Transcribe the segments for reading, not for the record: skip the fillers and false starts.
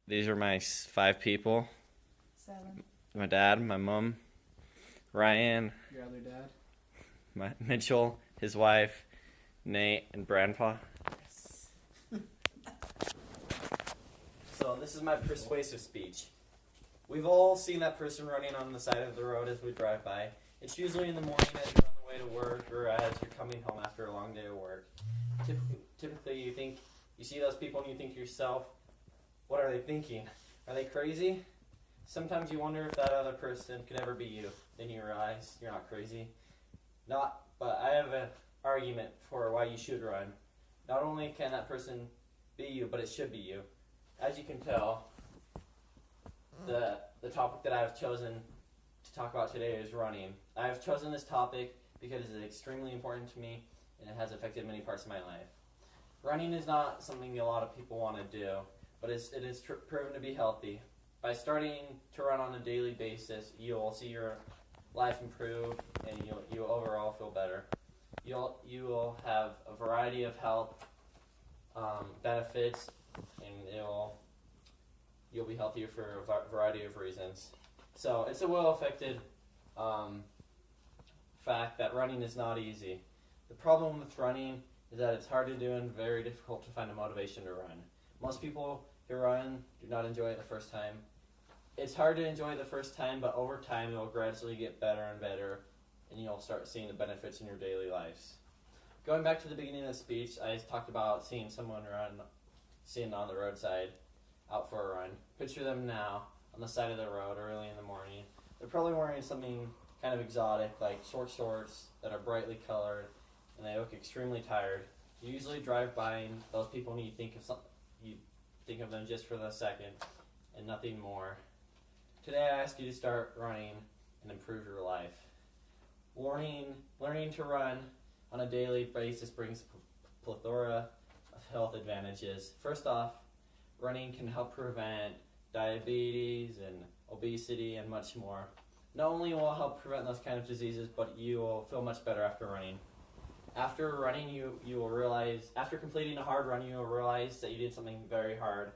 These are my 5 people. 7. My dad, my mom, Ryan, Your other dad? my Mitchell, his wife, Nate, and Grandpa. Yes. So this is my persuasive speech. We've all seen that person running on the side of the road as we drive by. It's usually in the morning as you're on the way to work or as you're coming home after a long day of work. Typically you see those people and you think to yourself, what are they thinking? Are they crazy? Sometimes you wonder if that other person could ever be you. Then you realize you're not crazy. But I have an argument for why you should run. Not only can that person be you, but it should be you. As you can tell, the topic that I have chosen to talk about today is running. I have chosen this topic because it is extremely important to me and it has affected many parts of my life. Running is not something a lot of people want to do, but it is proven to be healthy. By starting to run on a daily basis, you'll see your life improve and you'll overall feel better. You will have a variety of health benefits, and you'll be healthier for a variety of reasons. So it's a well-affected fact that running is not easy. The problem with running is that it's hard to do and very difficult to find a motivation to run. Most people who run do not enjoy it the first time. It's hard to enjoy it the first time, but over time it'll gradually get better and better, and you'll start seeing the benefits in your daily lives. Going back to the beginning of the speech, I talked about seeing someone sitting on the roadside out for a run. Picture them now on the side of the road early in the morning. They're probably wearing something kind of exotic, like short shorts that are brightly colored, and they look extremely tired. You usually drive by those people and you think of them just for the second and nothing more. Today I ask you to start running and improve your life. Learning to run on a daily basis brings a plethora of health advantages. First off, running can help prevent diabetes and obesity and much more. Not only will it help prevent those kind of diseases, but you will feel much better after running. After running, you will realize, after completing a hard run, you will realize that you did something very hard,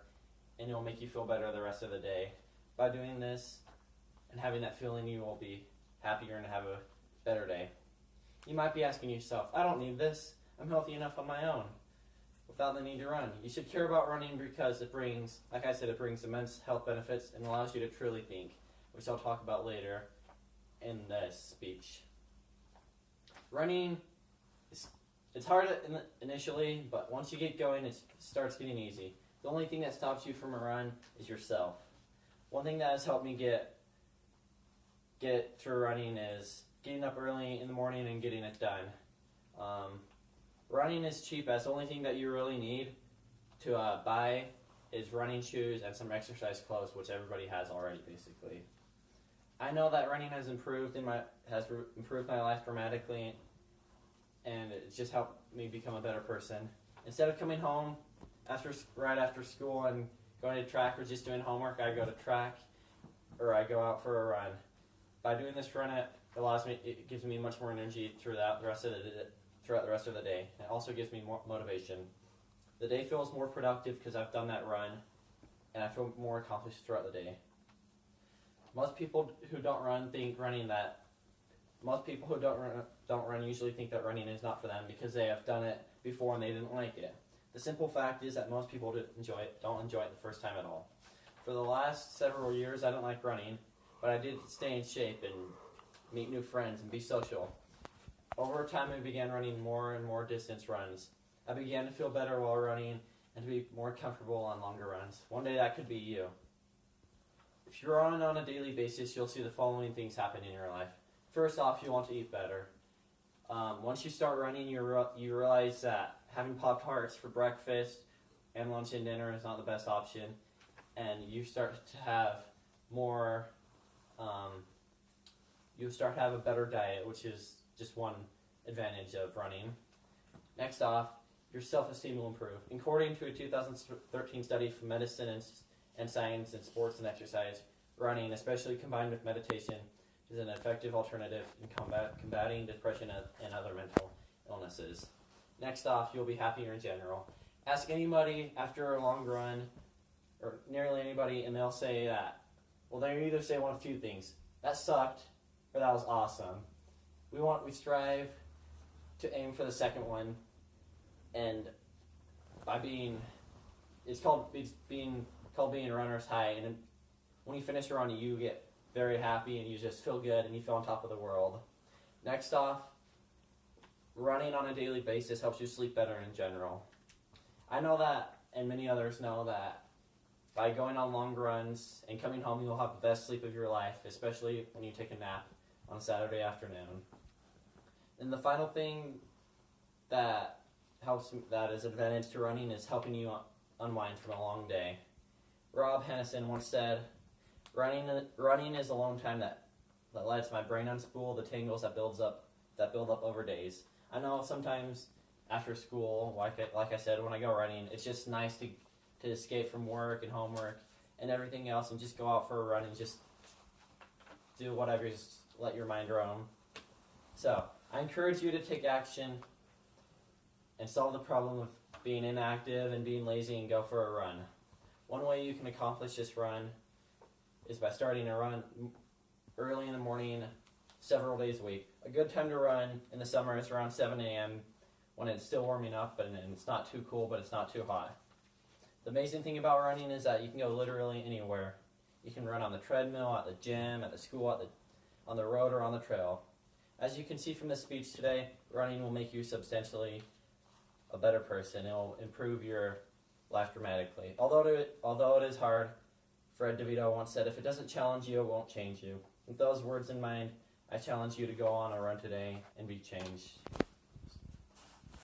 and it will make you feel better the rest of the day. By doing this and having that feeling, you will be happier and have a better day. You might be asking yourself, I don't need this. I'm healthy enough on my own without the need to run. You should care about running because it brings, like I said, it brings immense health benefits and allows you to truly think, which I'll talk about later in this speech. Running, it's hard initially, but once you get going, it starts getting easy. The only thing that stops you from a run is yourself. One thing that has helped me get to running is getting up early in the morning and getting it done. Running is cheap, as the only thing that you really need to buy is running shoes and some exercise clothes, which everybody has already, basically. I know that running has improved my life dramatically, and it's just helped me become a better person. Instead of coming home right after school and going to track or just doing homework, I go to track or I go out for a run. By doing this run, it gives me much more energy throughout the rest of the day. It also gives me more motivation. The day feels more productive because I've done that run, and I feel more accomplished throughout the day. Most people who don't run usually think that running is not for them because they have done it before and they didn't like it. The simple fact is that most people don't enjoy it the first time at all. For the last several years, I didn't like running, but I did stay in shape and meet new friends and be social. Over time, I began running more and more distance runs. I began to feel better while running and to be more comfortable on longer runs. One day that could be you. If you run on a daily basis, you'll see the following things happen in your life. First off, you want to eat better. Once you start running, you realize that having Pop-Tarts for breakfast and lunch and dinner is not the best option, and you start to have a better diet, which is just one advantage of running. Next off, your self-esteem will improve. According to a 2013 study from Medicine and Science and Sports and Exercise, running, especially combined with meditation, is an effective alternative in combating depression and other mental illnesses. Next off, you'll be happier in general. Ask anybody after a long run or nearly anybody, and they'll say that, well, they either say one of two things: that sucked, or that was awesome. We strive to aim for the second one, and it's called being a runner's high. And when you finish a run, you get very happy and you just feel good and you feel on top of the world. Next off, running on a daily basis helps you sleep better in general. I know that, and many others know that, by going on long runs and coming home, you'll have the best sleep of your life, especially when you take a nap on a Saturday afternoon. And the final thing that is an advantage to running is helping you unwind from a long day. Rob Hennison once said, running is alone time that lets my brain unspool the tangles that build up over days. I know sometimes after school, like I said, when I go running, it's just nice to escape from work and homework and everything else and just go out for a run and just do whatever, just let your mind roam. So, I encourage you to take action and solve the problem of being inactive and being lazy and go for a run. One way you can accomplish this run is by starting a run early in the morning, several days a week. A good time to run in the summer is around 7 a.m. when it's still warming up and it's not too cool, but it's not too hot. The amazing thing about running is that you can go literally anywhere. You can run on the treadmill, at the gym, at the school, on the road, or on the trail. As you can see from this speech today, running will make you substantially a better person. It will improve your life dramatically. Although it is hard, Fred DeVito once said, if it doesn't challenge you, it won't change you. With those words in mind, I challenge you to go on a run today and be changed.